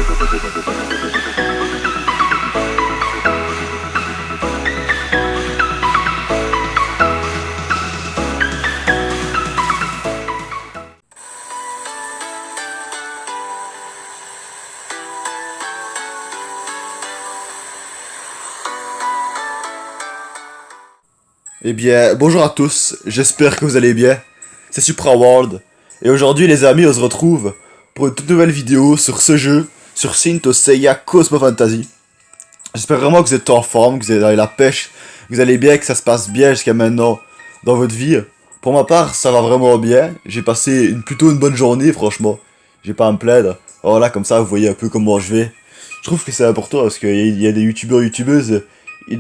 Eh bien, bonjour à tous, j'espère que vous allez bien. C'est Supra World. Et aujourd'hui les amis, on se retrouve pour une toute nouvelle vidéo sur ce jeu, sur Saint Seiya Cosmo Fantasy. J'espère vraiment que vous êtes en forme, que vous avez la pêche, que vous allez bien, que ça se passe bien jusqu'à maintenant dans votre vie. Pour ma part, ça va vraiment bien. J'ai passé plutôt une bonne journée, franchement. J'ai pas à me plaindre. Voilà, comme ça, vous voyez un peu comment je vais. Je trouve que c'est important parce qu'il y a des youtubeurs, youtubeuses, ils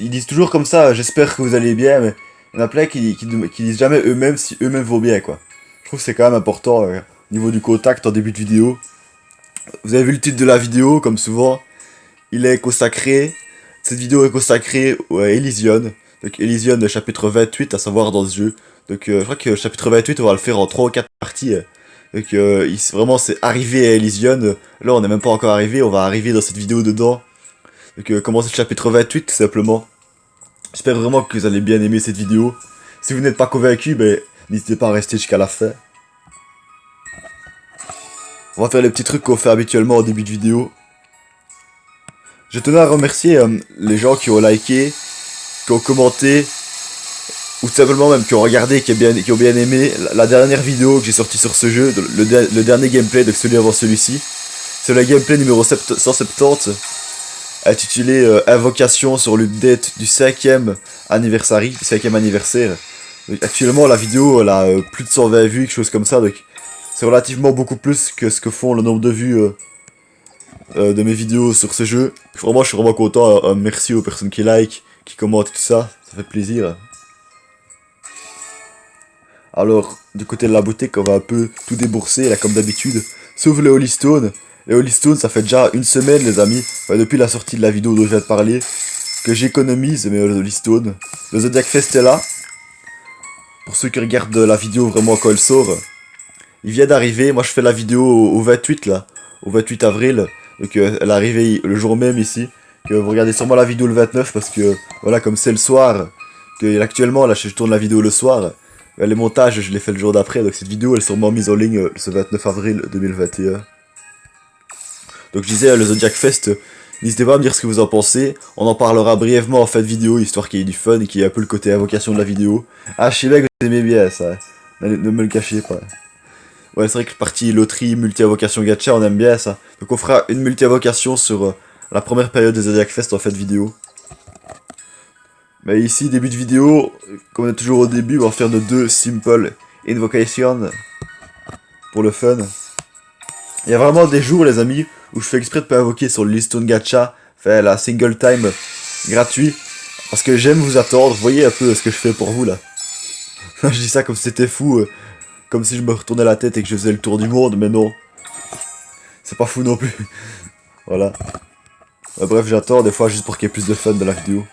disent toujours comme ça, j'espère que vous allez bien, mais il y en a plein qui disent jamais eux-mêmes si eux-mêmes vont bien, quoi. Je trouve que c'est quand même important au niveau du contact en début de vidéo. Vous avez vu le titre de la vidéo, comme souvent, il est consacré, cette vidéo est consacrée à Elysion. Donc Elysion, chapitre 28, à savoir dans ce jeu. Donc je crois que le chapitre 28, on va le faire en 3 ou 4 parties. Donc vraiment, c'est arrivé à Elysion. Là, on n'est même pas encore arrivé, on va arriver dans cette vidéo dedans. Donc commencer le chapitre 28 tout simplement. J'espère vraiment que vous allez bien aimer cette vidéo. Si vous n'êtes pas convaincu, ben, n'hésitez pas à rester jusqu'à la fin. On va faire les petits trucs qu'on fait habituellement au début de vidéo. Je tenais à remercier les gens qui ont liké, qui ont commenté, ou tout simplement même qui ont regardé, qui ont bien aimé la dernière vidéo que j'ai sortie sur ce jeu, le dernier gameplay de celui avant celui-ci. C'est le gameplay numéro 170. Intitulé Invocation sur l'update du 5e anniversaire. Donc, actuellement la vidéo elle a plus de 120 vues, quelque chose comme ça, donc c'est relativement beaucoup plus que ce que font le nombre de vues de mes vidéos sur ce jeu. Vraiment je suis vraiment content, merci aux personnes qui like, qui commentent tout ça, ça fait plaisir. Alors du côté de la boutique on va un peu tout débourser là comme d'habitude, sauf le Holy Stone. Les Holy Stone, ça fait déjà une semaine, les amis, enfin, depuis la sortie de la vidéo dont je viens de parler, que j'économise mes Holy Stone. Le Zodiac Fest est là. Pour ceux qui regardent la vidéo vraiment quand elle sort, il vient d'arriver. Moi, je fais la vidéo au 28, là, au 28 avril. Donc, elle est arrivée le jour même ici. Que vous regardez sûrement la vidéo le 29, parce que, voilà, comme c'est le soir, que actuellement, là, je tourne la vidéo le soir. Les montages, je les fais le jour d'après, donc cette vidéo, elle est sûrement mise en ligne ce 29 avril 2021. Donc je disais, le Zodiac Fest, n'hésitez pas à me dire ce que vous en pensez. On en parlera brièvement en fin de vidéo, histoire qu'il y ait du fun et qu'il y ait un peu le côté invocation de la vidéo. Ah, je sais bien que vous aimez bien ça. Ne me le cachez pas. Ouais, c'est vrai que le parti loterie, multi-invocation gacha, on aime bien ça. Donc on fera une multi-invocation sur la première période des Zodiac Fest en fin de vidéo. Mais ici, début de vidéo, comme on est toujours au début, on va faire nos 2 simple invocations pour le fun. Il y a vraiment des jours, les amis, où je fais exprès de pas invoquer sur le Listone Gacha, faire la single time gratuit, parce que j'aime vous attendre. Vous voyez un peu ce que je fais pour vous là. Je dis ça comme si c'était fou, comme si je me retournais la tête et que je faisais le tour du monde, mais non. C'est pas fou non plus. Voilà. Bref, j'attends des fois juste pour qu'il y ait plus de fun dans la vidéo.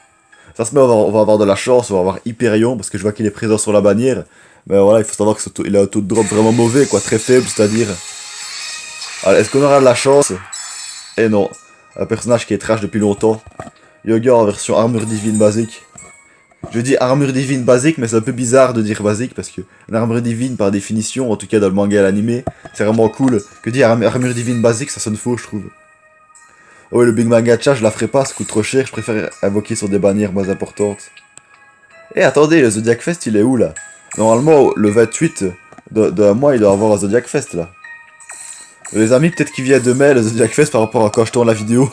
Ça se met, on va avoir de la chance, on va avoir Hyperion, parce que je vois qu'il est présent sur la bannière. Mais voilà, il faut savoir qu'il a un taux de drop vraiment mauvais, quoi, très faible, c'est-à-dire. Alors, est-ce qu'on aura de la chance? Eh non. Un personnage qui est trash depuis longtemps. Yoga en version armure divine basique. Je dis armure divine basique, mais c'est un peu bizarre de dire basique, parce que une armure divine, par définition, en tout cas dans le manga et l'anime, c'est vraiment cool. Que dire armure divine basique, ça sonne faux, je trouve. Oh, ouais, le Big Man Gacha, je la ferai pas, ça coûte trop cher, je préfère invoquer sur des bannières moins importantes. Eh, attendez, le Zodiac Fest, il est où, là? Normalement, le 28 d'un mois, il doit avoir un Zodiac Fest, là. Les amis, peut-être qu'il vient demain le Zodiac Fest par rapport à quand je tourne la vidéo.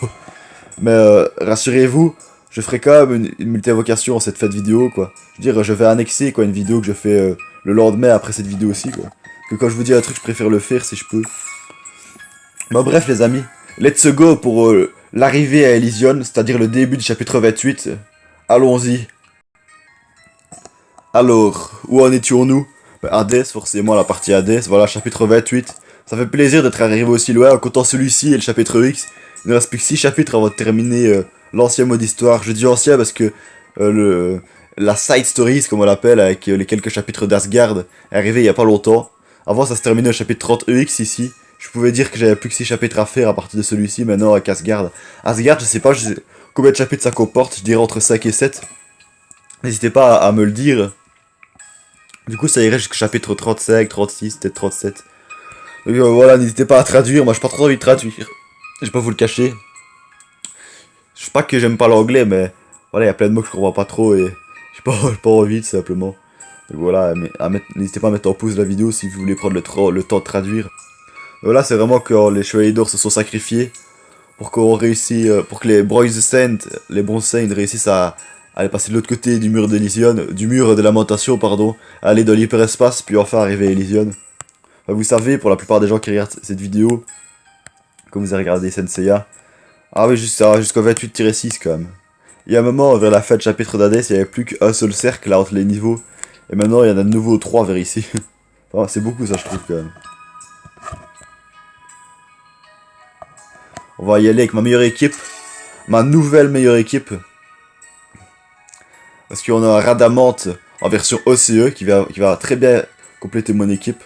Mais rassurez-vous, je ferai quand même une multi-invocation en cette fête vidéo, quoi. Je veux dire, je vais annexer, quoi, une vidéo que je fais le lendemain après cette vidéo aussi, quoi. Que quand je vous dis un truc, je préfère le faire si je peux. Bon, bref, les amis, let's go pour l'arrivée à Elysion, c'est-à-dire le début du chapitre 28. Allons-y. Alors, où en étions-nous? Hades, forcément, la partie Hades, voilà, chapitre 28. Ça fait plaisir d'être arrivé aussi loin en comptant celui-ci et le chapitre X. Il ne reste plus que 6 chapitres avant de terminer l'ancien mode histoire. Je dis ancien parce que la side stories, comme on l'appelle, avec les quelques chapitres d'Asgard, est arrivé il y a pas longtemps. Avant, ça se terminait au chapitre 30 EX ici. je pouvais dire que j'avais plus que 6 chapitres à faire à partir de celui-ci, maintenant avec Asgard. Asgard, je sais pas combien de chapitres ça comporte, je dirais entre 5 et 7. N'hésitez pas à me le dire. Du coup, ça irait jusqu'au chapitre 35, 36, peut-être 37. Donc voilà, n'hésitez pas à traduire, moi j'ai pas trop envie de traduire. Je vais pas vous le cacher. Je sais pas que j'aime pas l'anglais, mais voilà, il y a plein de mots que je comprends pas trop et j'ai pas envie tout simplement. Donc voilà, n'hésitez pas à mettre en pause la vidéo si vous voulez prendre le temps de traduire. Donc voilà, c'est vraiment quand les Chevaliers d'Or se sont sacrifiés pour qu'on réussisse, pour que les Boys Saints, les bons Saints réussissent à aller passer de l'autre côté du mur d'Elysion, du mur de lamentation, pardon, aller dans l'hyperespace, puis enfin arriver à Elysion. Enfin, vous savez, pour la plupart des gens qui regardent cette vidéo, comme vous avez regardé Senseiya, ah oui, jusqu'au 28-6 quand même. Il y a un moment, vers la fin de chapitre d'Hadès, il n'y avait plus qu'un seul cercle là entre les niveaux. Et maintenant, il y en a de nouveau 3 vers ici. Enfin, c'est beaucoup ça, je trouve quand même. On va y aller avec ma meilleure équipe. Ma nouvelle meilleure équipe. Parce qu'on a un Radamante en version OCE qui va très bien compléter mon équipe.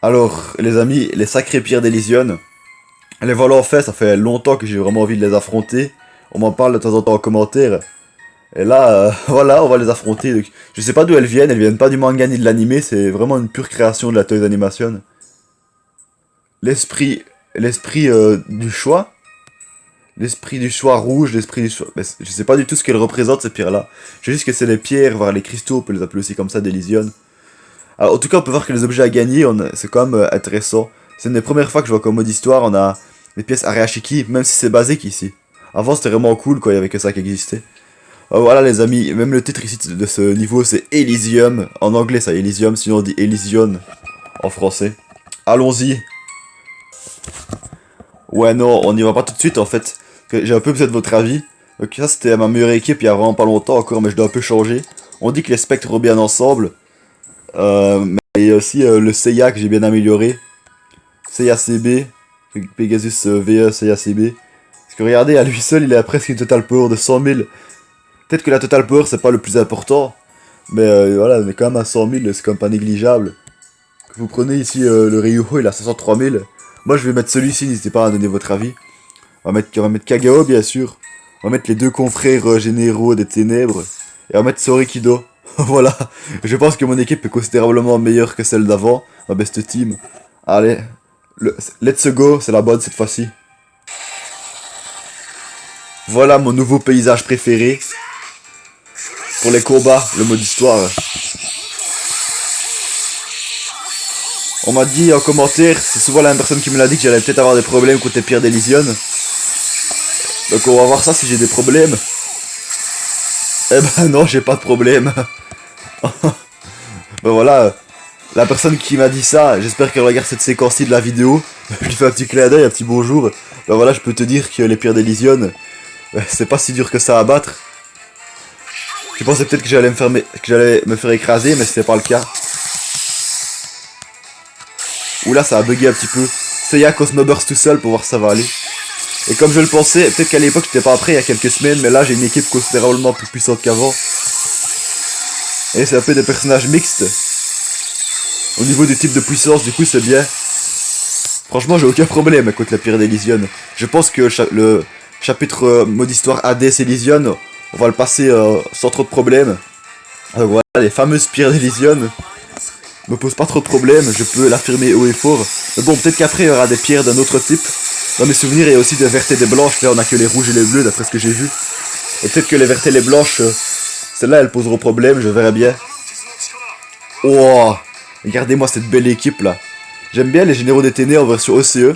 Alors, les amis, les sacrées pierres d'Elysion. Les voilà en fait, ça fait longtemps que j'ai vraiment envie de les affronter. On m'en parle de temps en temps en commentaire. Et là, voilà, on va les affronter. Donc, je sais pas d'où elles viennent pas du manga ni de l'anime, c'est vraiment une pure création de la Toei Animation. L'esprit du choix. L'esprit du choix rouge, l'esprit du choix... Mais je sais pas du tout ce qu'elles représentent ces pierres-là. Je sais juste que c'est les pierres, voire les cristaux, on peut les appeler aussi comme ça, d'Elysion. Alors en tout cas, on peut voir que les objets à gagner, c'est quand même intéressant. C'est une des premières fois que je vois qu'en mode histoire, on a les pièces Areashiki, même si c'est basique ici. Avant, c'était vraiment cool, quoi, il y avait que ça qui existait. Voilà les amis, même le titre ici de ce niveau, c'est Elysium. En anglais, ça Elysium, sinon on dit Elysion en français. Allons-y. Ouais, non, on y va pas tout de suite, en fait. J'ai un peu besoin de votre avis. Donc ça, c'était ma meilleure équipe il y a vraiment pas longtemps encore, mais je dois un peu changer. On dit que les spectres vont bien ensemble. Mais il y a aussi le Seiya que j'ai bien amélioré. Seiya CB. Pegasus VE Seiya CB. Parce que regardez, à lui seul, il a presque une total power de 100 000. Peut-être que la total power, c'est pas le plus important. Mais voilà, on est quand même à 100 000, c'est quand même pas négligeable. Vous prenez ici le Ryuho, il a 503 000. Moi, je vais mettre celui-ci, n'hésitez pas à donner votre avis. On va mettre Kagao, bien sûr. On va mettre les deux confrères généraux des ténèbres. Et on va mettre Sorikido. Voilà. Je pense que mon équipe est considérablement meilleure que celle d'avant. Ma best team. Allez. Let's go, c'est la bonne cette fois-ci. Voilà mon nouveau paysage préféré. Pour les combats, le mode histoire. On m'a dit en commentaire, c'est souvent la même personne qui me l'a dit, que j'allais peut-être avoir des problèmes contre les pierres d'Elysion. Donc on va voir ça si j'ai des problèmes. Eh ben non, j'ai pas de problème. Ben voilà, la personne qui m'a dit ça, j'espère qu'elle regarde cette séquence-ci de la vidéo. Je lui fais un petit clin d'œil, un petit bonjour. Ben voilà, je peux te dire que les pierres d'Elysion, c'est pas si dur que ça à battre. Je pensais peut-être que j'allais me faire écraser, mais c'était pas le cas. Oula, ça a bugué un petit peu. Seiya Cosmoburst tout seul pour voir si ça va aller. Et comme je le pensais, peut-être qu'à l'époque j'étais pas prêt il y a quelques semaines, mais là j'ai une équipe considérablement plus puissante qu'avant. Et c'est un peu des personnages mixtes. Au niveau du type de puissance, du coup c'est bien. Franchement j'ai aucun problème contre la pierre d'Elysion. Je pense que le chapitre mode histoire Hades Elysion, on va le passer sans trop de problèmes. Donc voilà, les fameuses pierres d'Elysion me posent pas trop de problèmes, je peux l'affirmer haut et fort. Mais bon, peut-être qu'après il y aura des pierres d'un autre type. Dans mes souvenirs, il y a aussi des vertes et des blanches. Là, on a que les rouges et les bleus, d'après ce que j'ai vu. Et peut-être que les vertes et les blanches, celles-là, elles poseront problème, je verrai bien. Oh, regardez-moi cette belle équipe, là. J'aime bien les généraux des ténèbres en version OCE.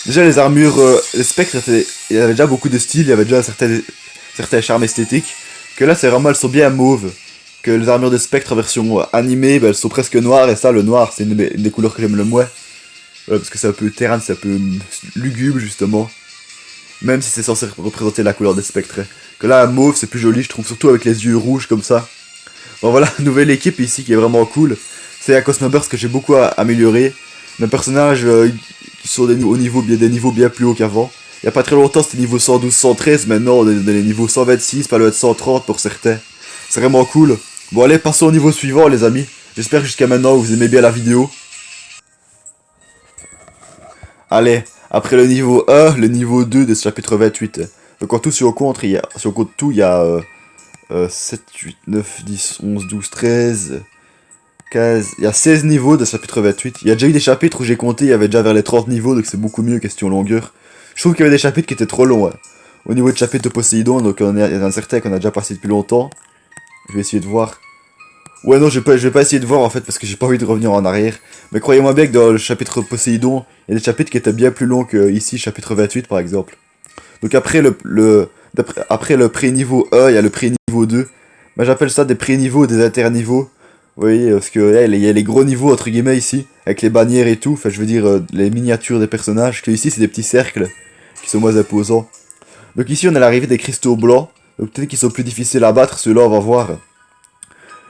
Déjà, les armures, les spectres, il y avait déjà beaucoup de style, il y avait déjà certains charmes esthétiques. Que là, c'est vraiment, elles sont bien mauves. Que les armures des spectres en version animée, ben, elles sont presque noires. Et ça, le noir, c'est une des couleurs que j'aime le moins. Parce que c'est un peu terrain, c'est un peu lugubre justement. Même si c'est censé représenter la couleur des spectres. Que là, mauve, c'est plus joli, je trouve, surtout avec les yeux rouges comme ça. Bon voilà, nouvelle équipe ici qui est vraiment cool. C'est la Cosmoburst que j'ai beaucoup amélioré. Mes personnages qui sont des niveaux bien plus hauts qu'avant. Il y a pas très longtemps, c'était niveau 112, 113. Maintenant, on est dans les niveaux 126, pas le 130 pour certains. C'est vraiment cool. Bon allez, passons au niveau suivant les amis. J'espère que jusqu'à maintenant, vous aimez bien la vidéo. Allez, après le niveau 1, le niveau 2 de ce chapitre 28. Donc en tout, si on compte, si on compte tout, il y a 7, 8, 9, 10, 11, 12, 13, 15... Il y a 16 niveaux de ce chapitre 28. Il y a déjà eu des chapitres où j'ai compté, il y avait déjà vers les 30 niveaux, donc c'est beaucoup mieux question longueur. Je trouve qu'il y avait des chapitres qui étaient trop longs, ouais. Au niveau de chapitre de Poséidon, donc il y en a certains qu'on a déjà passé depuis longtemps. Je vais essayer de voir. Ouais, non, je vais pas essayer de voir en fait, parce que j'ai pas envie de revenir en arrière. Mais croyez-moi bien que dans le chapitre Poséidon, il y a des chapitres qui étaient bien plus longs que ici, chapitre 28 par exemple. Donc après après le pré-niveau 1, il y a le pré-niveau 2. Bah, j'appelle ça des pré-niveaux, des interniveaux. Vous voyez, parce que là, il y a les gros niveaux entre guillemets ici, avec les bannières et tout. Enfin, je veux dire, les miniatures des personnages. Que ici, c'est des petits cercles qui sont moins imposants. Donc ici, on a l'arrivée des cristaux blancs. Donc peut-être qu'ils sont plus difficiles à battre, ceux-là, on va voir.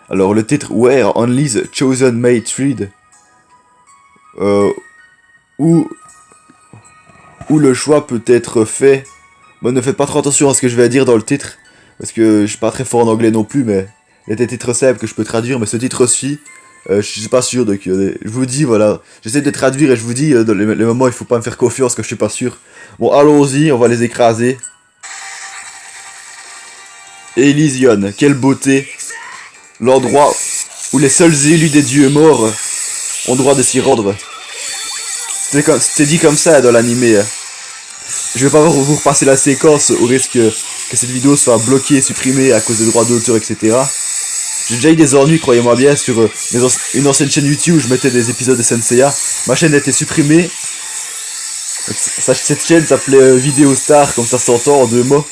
Alors le titre, Where Only the Chosen May Tread. Où le choix peut être fait. Bon, ne faites pas trop attention à ce que je vais dire dans le titre, parce que je suis pas très fort en anglais non plus, mais il y a des titres simples que je peux traduire, mais ce titre-ci, je suis pas sûr, donc je vous dis, voilà, j'essaie de les traduire et je vous dis, dans les moments il faut pas me faire confiance que je suis pas sûr. Bon, allons-y, on va les écraser. Elysion, quelle beauté. L'endroit où les seuls élus des dieux morts ont droit de s'y rendre. C'était dit comme ça dans l'animé. Je vais pas vous repasser la séquence au risque que cette vidéo soit bloquée, supprimée à cause des droits d'auteur, etc. J'ai déjà eu des ennuis, croyez-moi bien, sur une ancienne chaîne YouTube où je mettais des épisodes de Senseiya. Ma chaîne a été supprimée. Cette chaîne s'appelait Vidéo Star, comme ça s'entend en deux mots.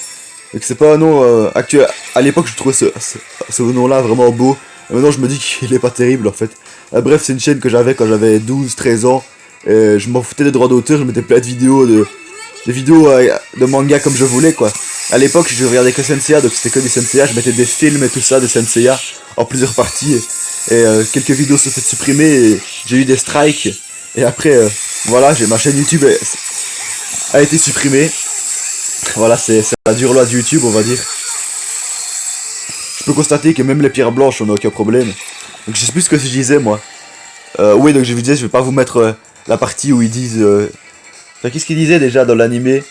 Donc c'est pas un nom actuel. À l'époque, je trouvais ce nom-là vraiment beau. Et maintenant, je me dis qu'il est pas terrible en fait. Bref, c'est une chaîne que j'avais quand j'avais 12-13 ans. Je m'en foutais des droits d'auteur, je mettais plein de vidéos des vidéos de manga comme je voulais quoi. À l'époque je regardais que Senseiya, donc c'était que des Senseiya, je mettais des films et tout ça de Senseiya en plusieurs parties et quelques vidéos se fait supprimer et j'ai eu des strikes et après voilà, ma chaîne YouTube a été supprimée. Voilà, c'est la dure loi de YouTube on va dire. Je peux constater que même les pierres blanches on n'a aucun problème. Donc je sais plus ce que je disais moi. Oui, donc je vous disais, je vais pas vous mettre la partie où ils disent enfin, qu'est-ce qu'il disait déjà dans l'animé?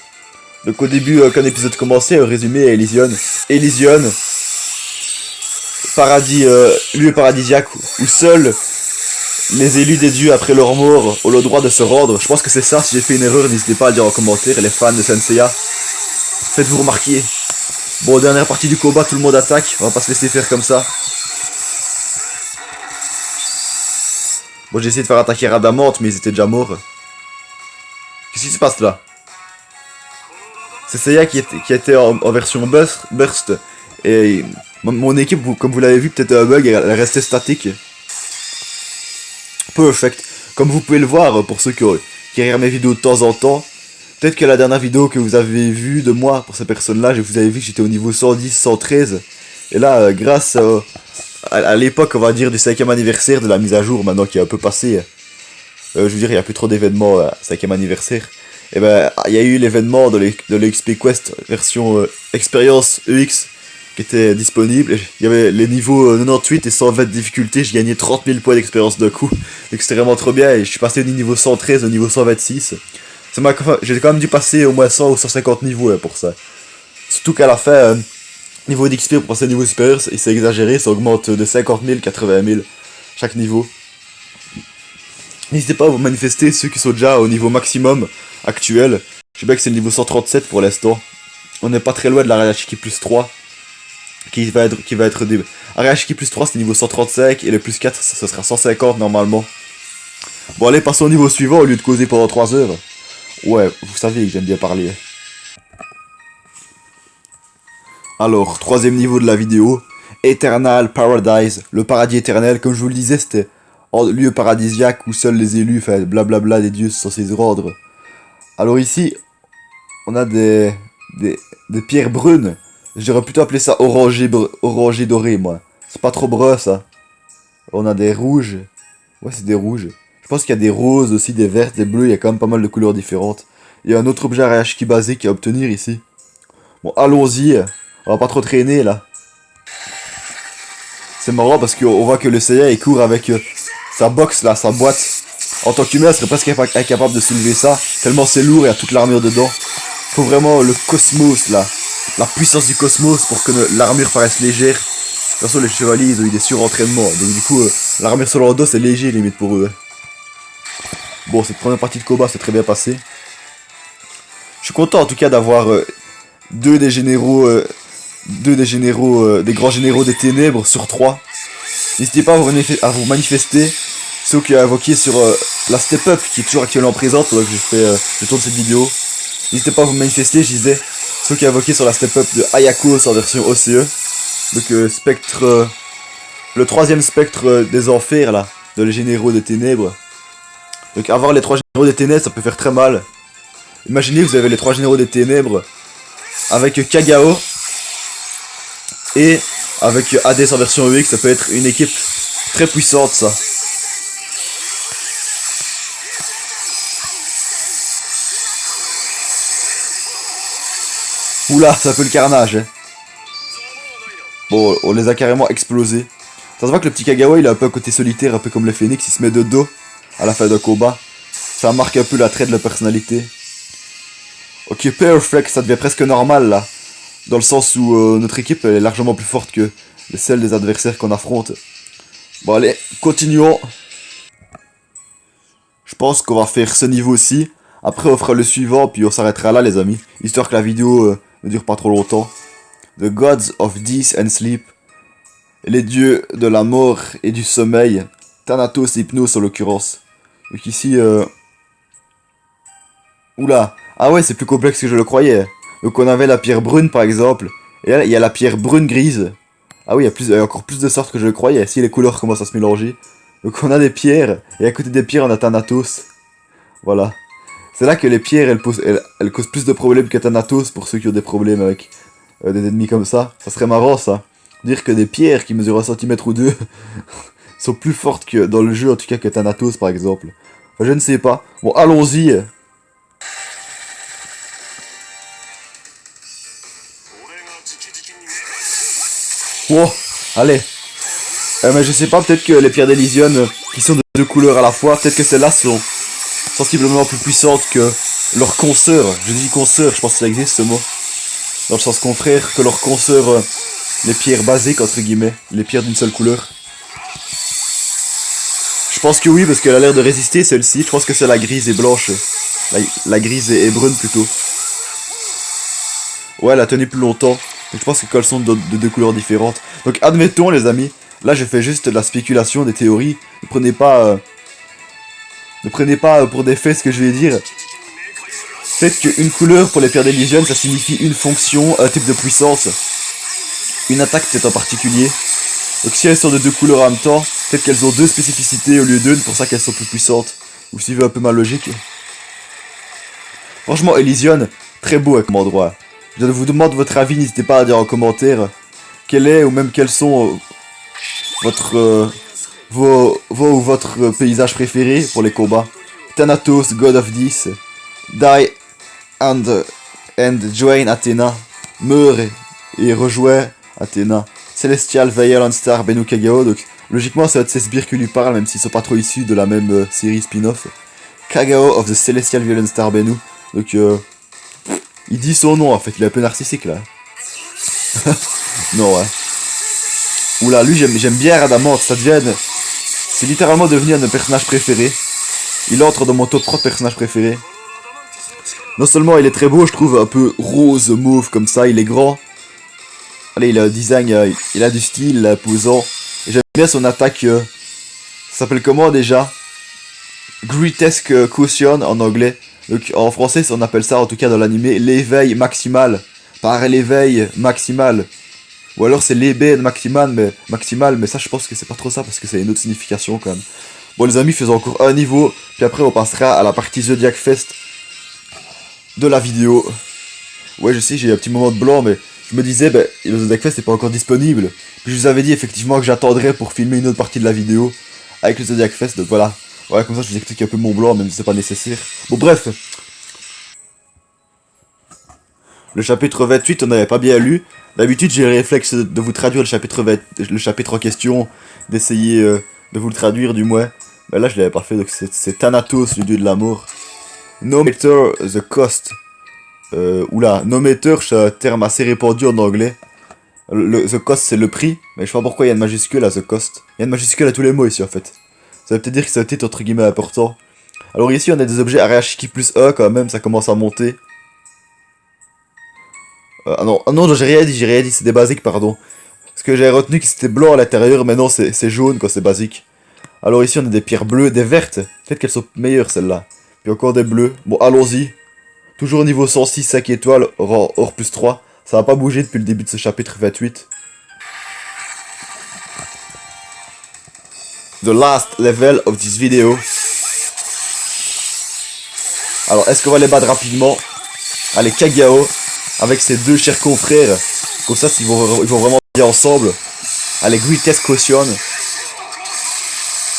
Donc au début, quand l'épisode commençait, résumé à Elysion. Elysion, paradis, lieu paradisiaque où seuls les élus des dieux après leur mort ont le droit de se rendre. Je pense que c'est ça, si j'ai fait une erreur, n'hésitez pas à le dire en commentaire, les fans de Senseiya. Faites-vous remarquer. Bon, dernière partie du combat, tout le monde attaque, on va pas se laisser faire comme ça. Bon, j'ai essayé de faire attaquer Radamante, mais ils étaient déjà morts. Qu'est-ce qui se passe là? C'est Seiya qui était en version burst. Et mon équipe, comme vous l'avez vu, peut-être un bug, elle restait statique. Perfect. Comme vous pouvez le voir, pour ceux qui regardent mes vidéos de temps en temps, peut-être que la dernière vidéo que vous avez vue de moi, pour ces personnes-là, vous avez vu que j'étais au niveau 110, 113. Et là, grâce à l'époque, on va dire, du 5e anniversaire de la mise à jour, maintenant qui est un peu passé, je veux dire, il n'y a plus trop d'événements 5e anniversaire. Et ben, il y a eu l'événement de l'XP Quest version expérience EX qui était disponible. Il y avait les niveaux 98 et 120 de difficulté. J'ai gagné 30 000 points d'expérience d'un coup. Donc c'était vraiment trop bien. Et je suis passé du niveau 113 au niveau 126. J'ai quand même dû passer au moins 100 ou 150 niveaux pour ça. Surtout qu'à la fin, niveau d'XP pour passer au niveau supérieur, c'est exagéré. Ça augmente de 50 000, 80 000 chaque niveau. N'hésitez pas à vous manifester ceux qui sont déjà au niveau maximum actuel. Je sais bien que c'est le niveau 137 pour l'instant. On n'est pas très loin de la Arashiki plus 3. Qui va être des... Arashiki plus 3 c'est niveau 135 et le plus 4 ça sera 150 normalement. Bon allez, passons au niveau suivant au lieu de causer pendant 3 heures. Ouais, vous savez que j'aime bien parler. Alors, troisième niveau de la vidéo. Eternal Paradise, le paradis éternel. Comme je vous le disais, c'était un lieu paradisiaque où seuls les élus, enfin blablabla des dieux sont censés se rendre. Alors ici, on a des pierres brunes. J'aurais plutôt appelé ça orangé doré, moi. C'est pas trop brun, ça. On a des rouges. Ouais, c'est des rouges. Je pense qu'il y a des roses aussi, des vertes, des bleus. Il y a quand même pas mal de couleurs différentes. Il y a un autre objet Arashiki basique à obtenir ici. Bon, allons-y. On va pas trop traîner, là. C'est marrant parce qu'on voit que le Seiya, il court avec sa box, là, sa boîte. En tant qu'humain, elle serait presque incapable de soulever ça, tellement c'est lourd et il y a toute l'armure dedans. Faut vraiment le cosmos, là. La puissance du cosmos pour que l'armure paraisse légère. De toute façon, les chevaliers, ils ont eu des surentraînements. Donc du coup, l'armure sur leur dos, c'est léger, limite, pour eux. Bon, cette première partie de combat s'est très bien passée. Je suis content, en tout cas, d'avoir deux des grands généraux des ténèbres sur 3. N'hésitez pas à vous manifester, ceux qui ont invoqué sur la Step Up, qui est toujours actuellement présente, pendant que je tourne cette vidéo. N'hésitez pas à vous manifester, je disais, ceux qui ont invoqué sur la Step Up de Ayakos en version OCE. Donc spectre, le troisième spectre des enfers, là, de les généraux des ténèbres. Donc avoir les 3 généraux des ténèbres, ça peut faire très mal. Imaginez, vous avez les 3 généraux des ténèbres, avec Kagao, et avec Hades en version EX, ça peut être une équipe très puissante, ça. Oula, ça fait le carnage, hein. Bon, on les a carrément explosés. Ça se voit que le petit Kagao, il a un peu un côté solitaire, un peu comme le phénix, il se met de dos à la fin d'un combat. Ça marque un peu la trait de la personnalité. Ok, perfect, ça devient presque normal, là. Dans le sens où notre équipe elle est largement plus forte que celle des adversaires qu'on affronte. Bon allez, continuons. Je pense qu'on va faire ce niveau-ci. Après on fera le suivant, puis on s'arrêtera là les amis. Histoire que la vidéo ne dure pas trop longtemps. The Gods of Death and Sleep. Les dieux de la mort et du sommeil. Thanatos et Hypnos en l'occurrence. Donc ici... Oula. Ah ouais, c'est plus complexe que je le croyais. Donc on avait la pierre brune par exemple. Et là, il y a la pierre brune grise. Ah oui, il y a encore plus de sortes que je le croyais. Si les couleurs commencent à se mélanger. Donc on a des pierres. Et à côté des pierres, on a Thanatos. Voilà. C'est là que les pierres, elles causent plus de problèmes que Thanatos pour ceux qui ont des problèmes avec des ennemis comme ça. Ça serait marrant ça. Dire que des pierres qui mesurent 1 centimètre ou 2 sont plus fortes que dans le jeu, en tout cas que Thanatos par exemple. Enfin, je ne sais pas. Bon, allons-y. Oh, allez. Mais je sais pas, peut-être que les pierres d'Elysion qui sont de 2 couleurs à la fois, peut-être que celles-là sont sensiblement plus puissantes que leurs consoeurs. Je dis consoeurs, je pense que ça existe ce mot. Dans le sens confrère, que leurs consoeurs, les pierres basiques entre guillemets, les pierres d'une seule couleur. Je pense que oui, parce qu'elle a l'air de résister celle-ci. Je pense que c'est la grise et blanche. La grise et brune plutôt. Ouais, elle a tenu plus longtemps. Donc je pense que elles sont de 2 couleurs différentes. Donc admettons les amis, là je fais juste de la spéculation, des théories. Ne prenez pas pour des faits ce que je vais dire. Faites qu'une couleur pour les pierres d'Elysion, ça signifie une fonction, un type de puissance. Une attaque peut-être en particulier. Donc si elles sont de 2 couleurs en même temps, peut-être qu'elles ont 2 spécificités au lieu d'une, pour ça qu'elles sont plus puissantes. Vous suivez un peu ma logique. Franchement, Elysion, très beau comme endroit. Je vous demande votre avis, n'hésitez pas à dire en commentaire quel est ou même quels sont votre paysage préféré pour les combats. Thanatos, God of Death, Die and join Athena, meurt et rejoint Athena. Celestial, Violent Star, Bennu Kagao, donc logiquement ça va être ces sbires qui lui parlent, même s'ils sont pas trop issus de la même série spin-off. Kagao of the Celestial Violent Star Bennu, donc il dit son nom en fait, il est un peu narcissique là. Non ouais. Oula, lui j'aime bien Radamanth, ça devient... C'est littéralement devenu un de mes personnages préférés. Il entre dans mon top 3 de personnages préférés. Non seulement il est très beau, je trouve, un peu rose, mauve comme ça, il est grand. Allez, il a un design, il a du style, imposant. Et j'aime bien son attaque, ça s'appelle comment déjà? Grotesque Caution en anglais. Donc en français on appelle ça, en tout cas dans l'animé, l'éveil maximal. Par l'éveil maximal. Ou alors c'est l'ébène maximal, mais ça je pense que c'est pas trop ça parce que c'est une autre signification quand même. Bon les amis, faisons encore un niveau, puis après on passera à la partie Zodiac Fest de la vidéo. Ouais je sais, j'ai eu un petit moment de blanc, mais je me disais, le Zodiac Fest n'est pas encore disponible. Puis je vous avais dit effectivement que j'attendrais pour filmer une autre partie de la vidéo avec le Zodiac Fest, donc voilà. Ouais, comme ça je vous explique un peu mon blanc, même si c'est pas nécessaire. Bon bref. Le chapitre 28, on n'avait pas bien lu. D'habitude, j'ai le réflexe de vous traduire le chapitre en question, d'essayer de vous le traduire du moins. Mais là je l'avais pas fait, donc c'est Thanatos, le dieu de l'amour. No matter the cost. Oula, no matter, c'est un terme assez répandu en anglais. The cost c'est le prix, mais je sais pas pourquoi il y a une majuscule à the cost. Il y a une majuscule à tous les mots ici en fait. Ça veut peut-être dire que c'est un titre entre guillemets important. Alors ici on a des objets Arashiki plus 1 quand même, ça commence à monter. Ah non, j'ai rien dit, c'est des basiques, pardon. Parce que j'avais retenu que c'était blanc à l'intérieur, mais non, c'est jaune quand c'est basique. Alors ici on a des pierres bleues, des vertes. Peut-être qu'elles sont meilleures celles-là. Puis encore des bleues. Bon, allons-y. Toujours au niveau 106, 5 étoiles, or plus 3. Ça va pas bouger depuis le début de ce chapitre 28. The last level of this video. Alors, est-ce qu'on va les battre rapidement? Allez, Kagao, avec ses deux chers confrères. Comme ça, ils vont vraiment bien ensemble. Allez, Greatest Caution.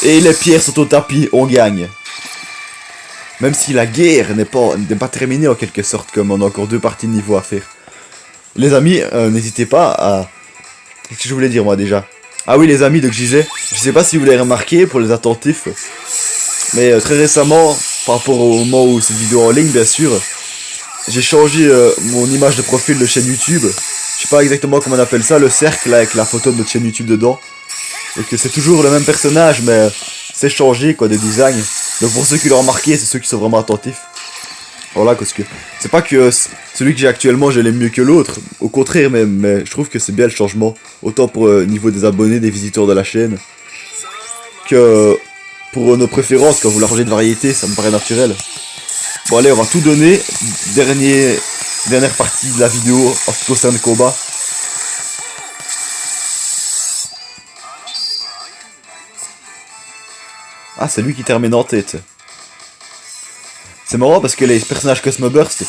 Et les pierres sont au tapis, on gagne. Même si la guerre n'est pas terminée en quelque sorte, comme on a encore 2 parties de niveau à faire. Les amis, n'hésitez pas à... Qu'est-ce que je voulais dire moi déjà? Ah oui les amis, donc je disais, je sais pas si vous l'avez remarqué pour les attentifs, mais très récemment, par rapport au moment où cette vidéo en ligne bien sûr, j'ai changé mon image de profil de chaîne YouTube. Je sais pas exactement comment on appelle ça, le cercle avec la photo de notre chaîne YouTube dedans. Et que c'est toujours le même personnage, mais c'est changé quoi, des designs. Donc pour ceux qui l'ont remarqué, c'est ceux qui sont vraiment attentifs. Voilà, parce que c'est pas que celui que j'ai actuellement, je l'aime mieux que l'autre. Au contraire même, mais je trouve que c'est bien le changement. Autant pour niveau des abonnés, des visiteurs de la chaîne, que pour nos préférences, quand vous la changez de variété, ça me paraît naturel. Bon allez, on va tout donner. Dernière partie de la vidéo en ce qui concerne le combat. Ah, c'est lui qui termine en tête. C'est marrant parce que les personnages Cosmo Burst,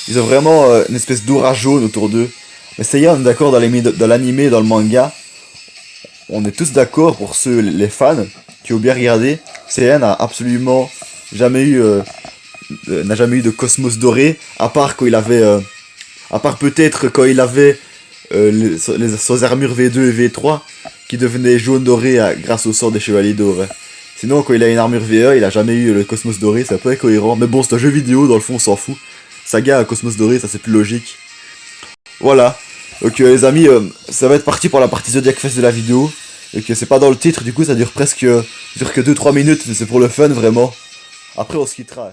ils ont vraiment une espèce d'aura jaune autour d'eux. Mais ça y est, on est d'accord dans l'anime et dans le manga. On est tous d'accord pour ceux, les fans, qui ont bien regardé. Saiyan n'a absolument jamais eu, de cosmos doré, à part quand il avait, à part peut-être quand il avait son armure V2 et V3, qui devenaient jaune doré grâce au sort des chevaliers d'or. Sinon, quand il a une armure V1, il a jamais eu le cosmos doré, c'est un peu incohérent. Mais bon, c'est un jeu vidéo, dans le fond, on s'en fout. Saga à cosmos doré, ça c'est plus logique. Voilà. Donc les amis, ça va être parti pour la partie Zodiac Fest de la vidéo. Et que c'est pas dans le titre, du coup ça dure presque... ça dure que 2-3 minutes, mais c'est pour le fun, vraiment. Après on se quittera.